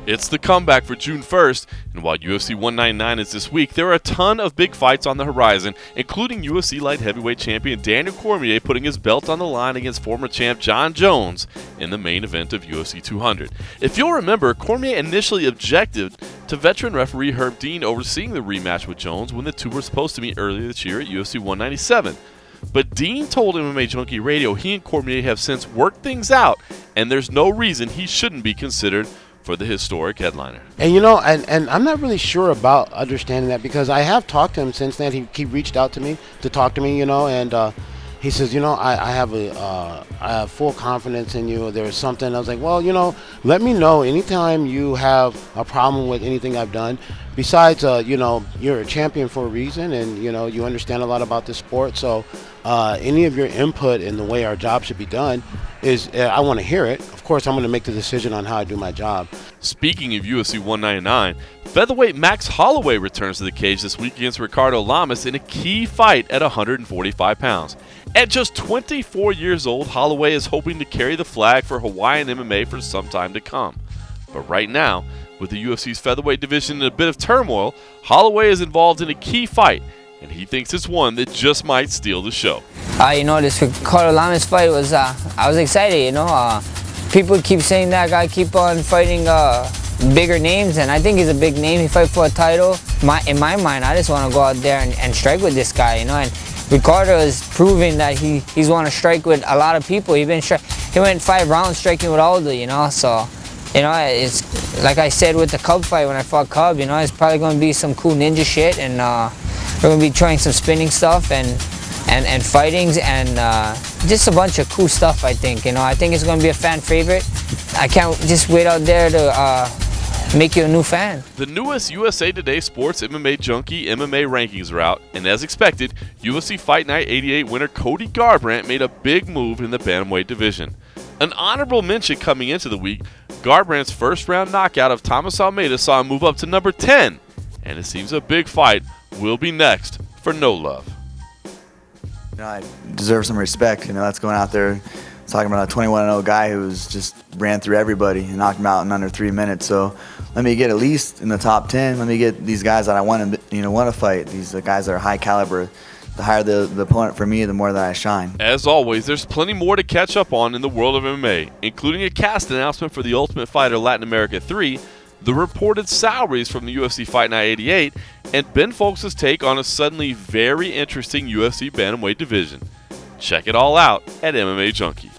It's the comeback for June 1st, and while UFC 199 is this week, there are a ton of big fights on the horizon, including UFC light heavyweight champion Daniel Cormier putting his belt on the line against former champ John Jones in the main event of UFC 200. If you'll remember, Cormier initially objected to veteran referee Herb Dean overseeing the rematch with Jones when the two were supposed to meet earlier this year at UFC 197. But Dean told MMA Junkie Radio he and Cormier have since worked things out, and there's no reason he shouldn't be considered for the historic headliner. And you know, and I'm not really sure about understanding that, because I have talked to him since then. He reached out to me to talk to me, you know, and he says, you know, I have full confidence in you. There's something. I was like, well, you know, let me know anytime you have a problem with anything I've done. Besides, you know, you're a champion for a reason, and you know, you understand a lot about the sport. So any of your input in the way our job should be done is, I want to hear it. Of course, I'm going to make the decision on how I do my job. Speaking of UFC 199, featherweight Max Holloway returns to the cage this week against Ricardo Lamas in a key fight at 145 pounds. At just 24 years old, Holloway is hoping to carry the flag for Hawaiian MMA for some time to come. But right now, with the UFC's featherweight division in a bit of turmoil, Holloway is involved in a key fight, and he thinks it's one that just might steal the show. You know, this Ricardo Lamas fight was, I was excited, you know. People keep saying that guy keep on fighting bigger names, and I think he's a big name. He fight for a title. In my mind, I just want to go out there and strike with this guy, you know. And Ricardo is proving that he's want to strike with a lot of people. He went 5 rounds striking with Aldo, you know. So, you know, it's like I said with the Cub fight when I fought Cub, you know, it's probably going to be some cool ninja shit, and we're going to be trying some spinning stuff and fightings and just a bunch of cool stuff, I think. You know, I think it's going to be a fan favorite. I can't just wait out there to make you a new fan. The newest USA Today Sports MMA Junkie MMA rankings are out, and as expected, UFC Fight Night 88 winner Cody Garbrandt made a big move in the bantamweight division. An honorable mention coming into the week, Garbrandt's first-round knockout of Thomas Almeida saw him move up to number 10, and it seems a big fight will be next for No Love. You know, I deserve some respect. You know, that's going out there talking about a 21-0 guy who's just ran through everybody and knocked him out in under 3 minutes. So let me get at least in the top 10. Let me get these guys that I want to fight. These guys that are high caliber. The higher the opponent for me, the more that I shine. As always, there's plenty more to catch up on in the world of MMA, including a cast announcement for The Ultimate Fighter Latin America 3, the reported salaries from the UFC Fight Night 88, and Ben Fowlkes' take on a suddenly very interesting UFC bantamweight division. Check it all out at MMA Junkie.